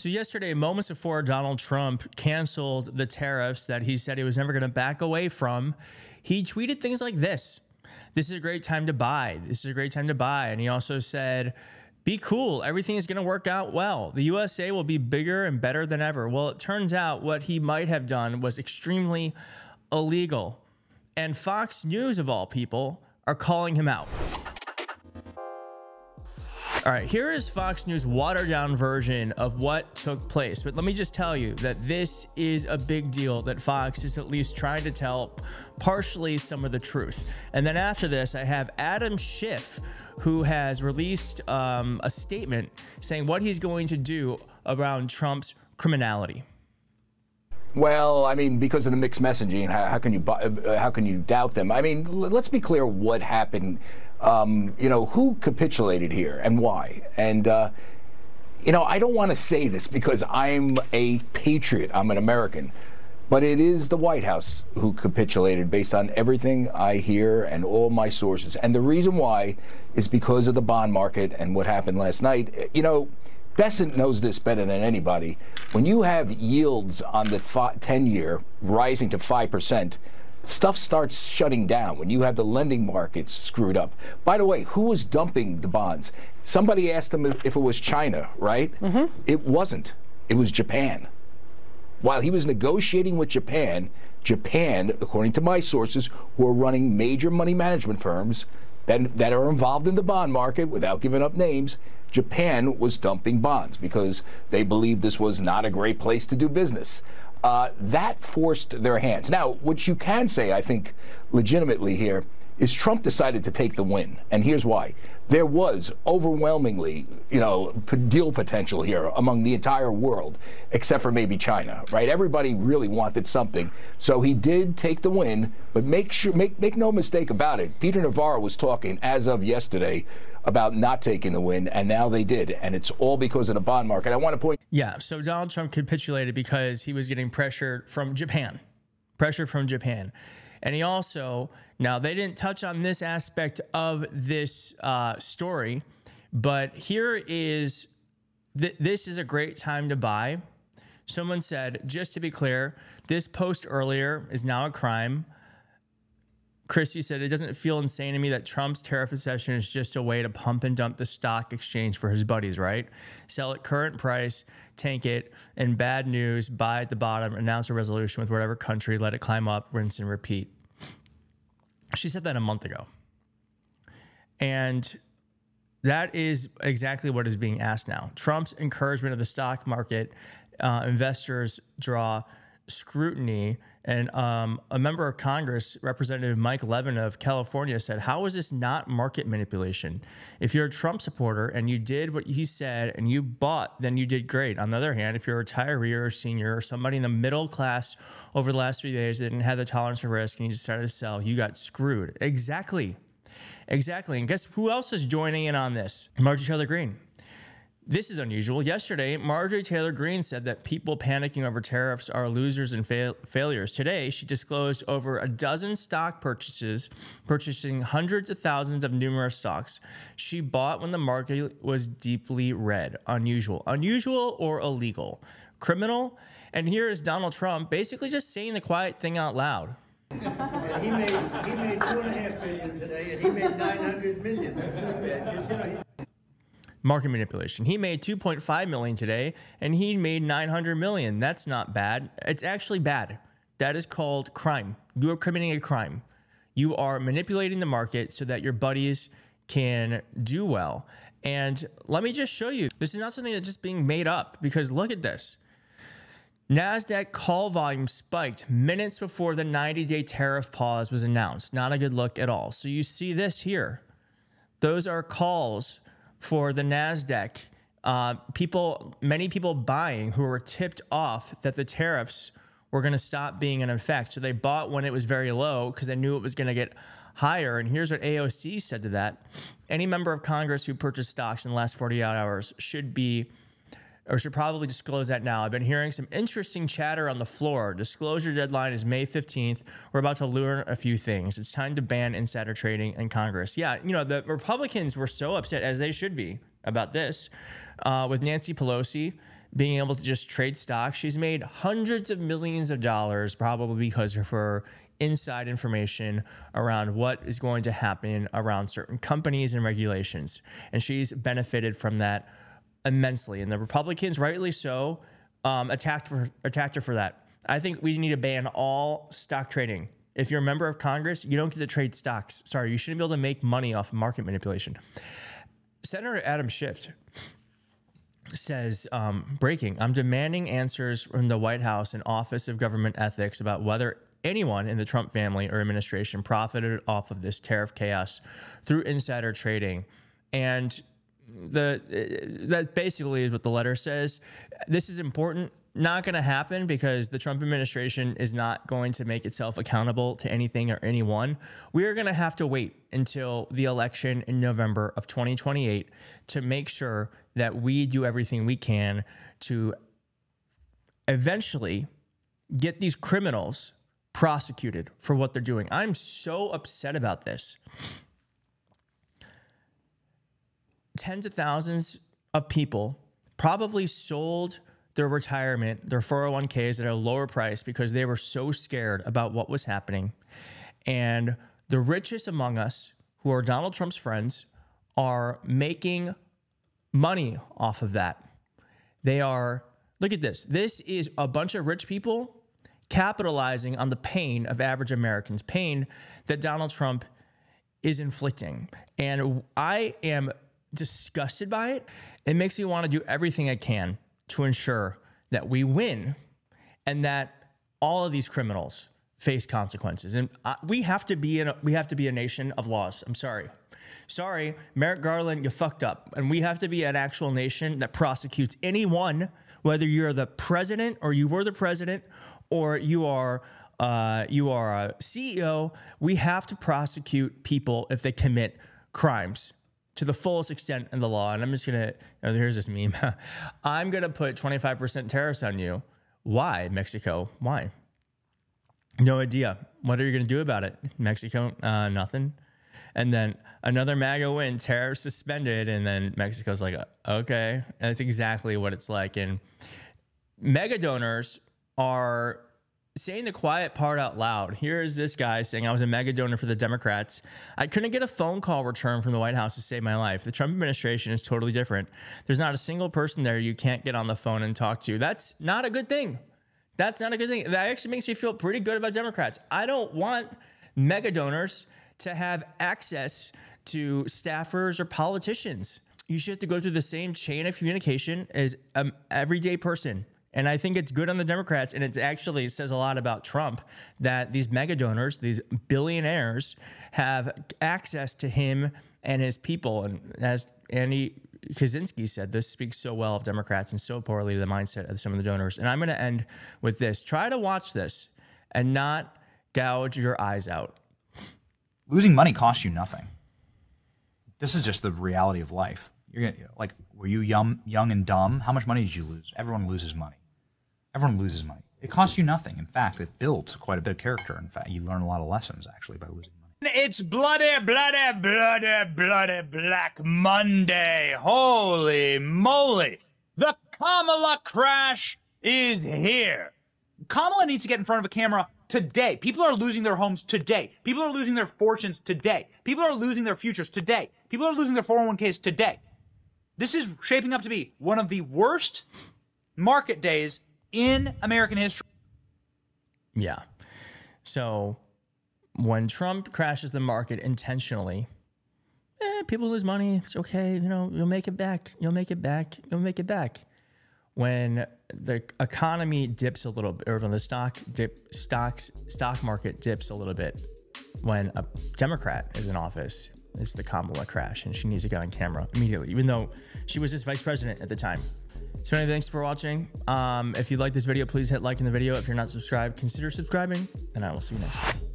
So yesterday, moments before Donald Trump canceled the tariffs that he said he was never going to back away from, he tweeted things like this. This is a great time to buy. This is a great time to buy. And he also said, be cool. Everything is going to work out well. The USA will be bigger and better than ever. Well, it turns out what he might have done was extremely illegal. And Fox News, of all people, are calling him out. All right, here is Fox News' watered-down version of what took place. But let me just tell you that this is a big deal, that Fox is at least trying to tell partially some of the truth. And then after this, I have Adam Schiff, who has released a statement saying what he's going to do around Trump's criminality. Well, I mean, because of the mixed messaging, how can you doubt them? I mean, let's be clear what happened. Who capitulated here and why? And, I don't want to say this because I'm a patriot. I'm an American. But it is the White House who capitulated based on everything I hear and all my sources. And the reason why is because of the bond market and what happened last night. Bessent knows this better than anybody. When you have yields on the 10-year rising to 5%, stuff starts shutting down when you have the lending markets screwed up. By the way, who was dumping the bonds? Somebody asked them if it was China, right? Mm-hmm. It wasn't. It was Japan. While he was negotiating with Japan, according to my sources, who are running major money management firms that are involved in the bond market, without giving up names, Japan was dumping bonds because they believed this was not a great place to do business. That forced their hands. Now, what you can say, I think, legitimately here, is Trump decided to take the win. And here's why. There was overwhelmingly, deal potential here among the entire world, except for maybe China, right? Everybody really wanted something. So he did take the win, but make no mistake about it. Peter Navarro was talking as of yesterday about not taking the win, and now they did. And it's all because of the bond market. I want to point. Yeah, so Donald Trump capitulated because he was getting pressure from Japan. And he also, now they didn't touch on this aspect of this story, but here is, this is a great time to buy. Someone said, just to be clear, this post earlier is now a crime. Christie said, it doesn't feel insane to me that Trump's tariff recession is just a way to pump and dump the stock exchange for his buddies, right? Sell at current price, tank it, and bad news, buy at the bottom, announce a resolution with whatever country, let it climb up, rinse and repeat. She said that a month ago. And that is exactly what is being asked now. Trump's encouragement of the stock market, investors draw scrutiny. And a member of Congress, Representative Mike Levin of California, said, how is this not market manipulation? If you're a Trump supporter and you did what he said and you bought, then you did great. On the other hand, if you're a retiree or a senior or somebody in the middle class over the last 3 days that didn't have the tolerance for risk and you just started to sell, you got screwed. Exactly. And guess who else is joining in on this? Marjorie Taylor Greene. This is unusual. Yesterday, Marjorie Taylor Greene said that people panicking over tariffs are losers and failures. Today, she disclosed over a dozen stock purchases, purchasing hundreds of thousands of numerous stocks she bought when the market was deeply red. Unusual. Unusual or illegal? Criminal? And here is Donald Trump basically just saying the quiet thing out loud. And he made $2.5 billion today, and he made $900 million. That's not bad. Market manipulation. He made $2.5 million today, and he made $900 million. That's not bad. It's actually bad. That is called crime. You are committing a crime. You are manipulating the market so that your buddies can do well. And let me just show you. This is not something that's just being made up, because look at this. NASDAQ call volume spiked minutes before the 90-day tariff pause was announced. Not a good look at all. So you see this here. Those are calls for the NASDAQ. Many people buying who were tipped off that the tariffs were going to stop being in effect. So they bought when it was very low because they knew it was going to get higher. And here's what AOC said to that. Any member of Congress who purchased stocks in the last 48 hours should probably disclose that now. I've been hearing some interesting chatter on the floor. Disclosure deadline is May 15th. We're about to learn a few things. It's time to ban insider trading in Congress. Yeah, the Republicans were so upset, as they should be, about this, with Nancy Pelosi being able to just trade stocks. She's made hundreds of millions of dollars probably because of her inside information around what is going to happen around certain companies and regulations. And she's benefited from that immensely. And the Republicans, rightly so, attacked her for that. I think we need to ban all stock trading. If you're a member of Congress, you don't get to trade stocks. Sorry, you shouldn't be able to make money off market manipulation. Senator Adam Schiff says, breaking, I'm demanding answers from the White House and Office of Government Ethics about whether anyone in the Trump family or administration profited off of this tariff chaos through insider trading. And that basically is what the letter says. This is important. Not going to happen because the Trump administration is not going to make itself accountable to anything or anyone. We are going to have to wait until the election in November of 2028 to make sure that we do everything we can to eventually get these criminals prosecuted for what they're doing. I'm so upset about this. Tens of thousands of people probably sold their retirement, their 401ks at a lower price because they were so scared about what was happening. And the richest among us, who are Donald Trump's friends, are making money off of that. They are, look at this. This is a bunch of rich people capitalizing on the pain of average Americans, pain that Donald Trump is inflicting. And I am disgusted by it. It makes me want to do everything I can to ensure that we win and that all of these criminals face consequences. And we have to be a nation of laws. I'm sorry, Merrick Garland, you fucked up. And we have to be an actual nation that prosecutes anyone, whether you're the president or you were the president or you are a CEO. We have to prosecute people if they commit crimes to the fullest extent in the law. And I'm just going to, here's this meme. I'm going to put 25% tariffs on you. Why, Mexico? Why? No idea. What are you going to do about it? Mexico, nothing. And then another MAGA win, tariffs suspended. And then Mexico's like, okay. And that's exactly what it's like. And mega donors are saying the quiet part out loud. Here's this guy saying, I was a mega donor for the Democrats. I couldn't get a phone call return from the White House to save my life. The Trump administration is totally different. There's not a single person there you can't get on the phone and talk to. That's not a good thing. That's not a good thing. That actually makes me feel pretty good about Democrats. I don't want mega donors to have access to staffers or politicians. You should have to go through the same chain of communication as an everyday person. And I think it's good on the Democrats, and it actually says a lot about Trump that these mega donors, these billionaires, have access to him and his people. And as Andy Kaczynski said, this speaks so well of Democrats and so poorly to the mindset of some of the donors. And I'm going to end with this. Try to watch this and not gouge your eyes out. Losing money costs you nothing. This is just the reality of life. You're gonna, like, were you young and dumb? How much money did you lose? Everyone loses money. Everyone loses money. It costs you nothing. In fact, it builds quite a bit of character. In fact, you learn a lot of lessons, actually, by losing money. It's bloody Black Monday. Holy moly. The Kamala crash is here. Kamala needs to get in front of a camera today. People are losing their homes today. People are losing their fortunes today. People are losing their futures today. People are losing their 401ks today. This is shaping up to be one of the worst market days in American history. Yeah. So when Trump crashes the market intentionally, people lose money. It's okay. You know, you'll make it back. You'll make it back. You'll make it back. When the economy dips a little bit, or when the stock market dips a little bit, when a Democrat is in office, it's the Kamala crash, and she needs to get on camera immediately, even though she was just vice president at the time. So anyway, thanks for watching. If you like this video, please hit like in the video. If you're not subscribed, consider subscribing, and I will see you next time.